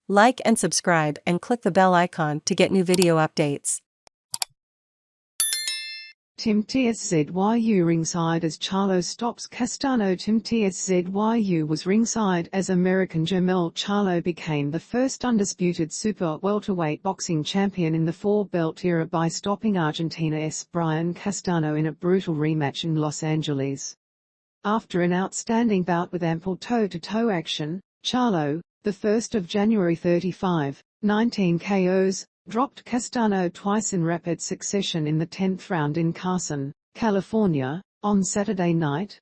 Like and subscribe and click the bell icon to get new video updates. Tszyu ringside as Charlo stops Castano. Tszyu was ringside as American Jermell Charlo became the first undisputed super welterweight boxing champion in the four-belt era by stopping Argentina's Brian Castano in a brutal rematch in Los Angeles. After an outstanding bout with ample toe-to-toe action, Charlo, the 1st of January 19 KOs, dropped Castano twice in rapid succession in the 10th round in Carson, California, on Saturday night.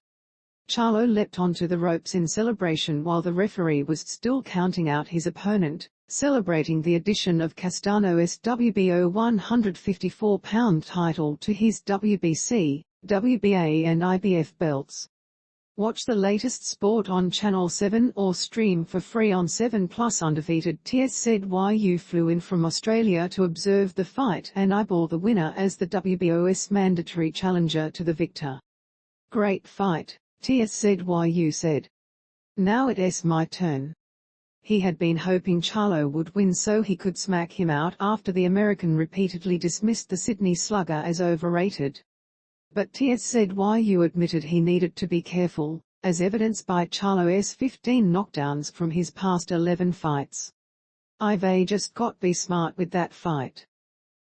Charlo leapt onto the ropes in celebration while the referee was still counting out his opponent, celebrating the addition of Castano's WBO 154-pound title to his WBC, WBA and IBF belts. Watch the latest sport on Channel 7 or stream for free on 7plus. Undefeated Tszyu flew in from Australia to observe the fight and eyeball the winner as the WBO's mandatory challenger to the victor. "Great fight," Tszyu said. "Now it's my turn." He had been hoping Charlo would win so he could smack him out after the American repeatedly dismissed the Sydney slugger as overrated. But Tszyu admitted he needed to be careful, as evidenced by Charlo's 15 knockdowns from his past 11 fights. "I've just got be smart with that fight.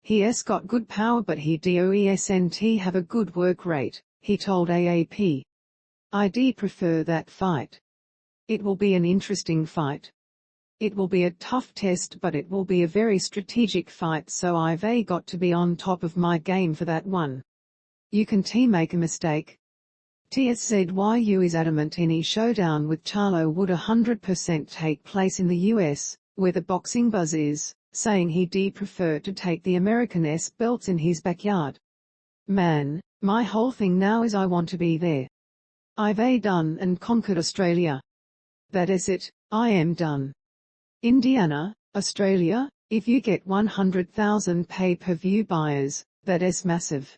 He's got good power but he doesn't have a good work rate," he told AAP. "I'd prefer that fight. It will be an interesting fight. It will be a tough test but it will be a very strategic fight so I've got to be on top of my game for that one. You can make a mistake." Tszyu is adamant any showdown with Charlo would 100% take place in the US, where the boxing buzz is, saying he'd prefer to take the American's belts in his backyard. "Man, my whole thing now is I want to be there. I've done and conquered Australia. That is it, I am done. Indiana, Australia, if you get 100,000 pay-per-view buyers, that is massive.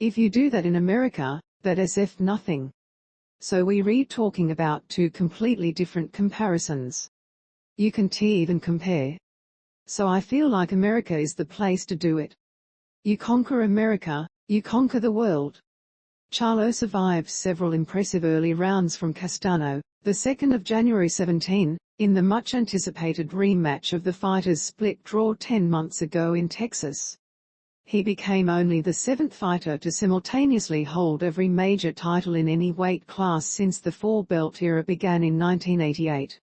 If you do that in America, that is nothing. So we're talking about two completely different comparisons. You can even compare. So I feel like America is the place to do it. You conquer America, you conquer the world." Charlo survived several impressive early rounds from Castano, the 2nd of January 17, in the much-anticipated rematch of the fighters' split draw 10 months ago in Texas. He became only the 7th fighter to simultaneously hold every major title in any weight class since the four-belt era began in 1988.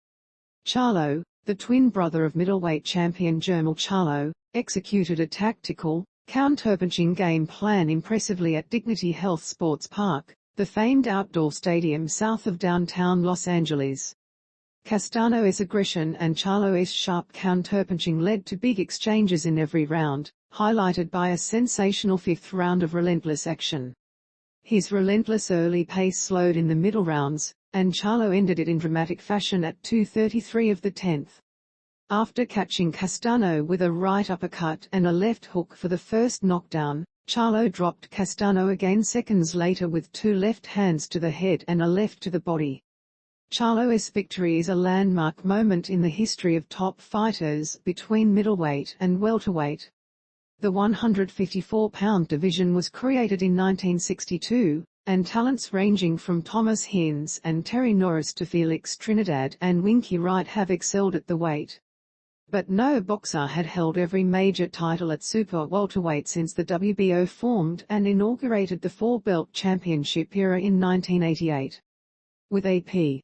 Charlo, the twin brother of middleweight champion Jermall Charlo, executed a tactical, counterpunching game plan impressively at Dignity Health Sports Park, the famed outdoor stadium south of downtown Los Angeles. Castano's aggression and Charlo's sharp counterpunching led to big exchanges in every round, highlighted by a sensational 5th round of relentless action. His relentless early pace slowed in the middle rounds, and Charlo ended it in dramatic fashion at 2:33 of the 10th. After catching Castano with a right uppercut and a left hook for the first knockdown, Charlo dropped Castano again seconds later with two left hands to the head and a left to the body. Charlo's victory is a landmark moment in the history of top fighters between middleweight and welterweight. The 154-pound division was created in 1962, and talents ranging from Thomas Hearns and Terry Norris to Felix Trinidad and Winky Wright have excelled at the weight. But no boxer had held every major title at super welterweight since the WBO formed and inaugurated the four-belt championship era in 1988. With AP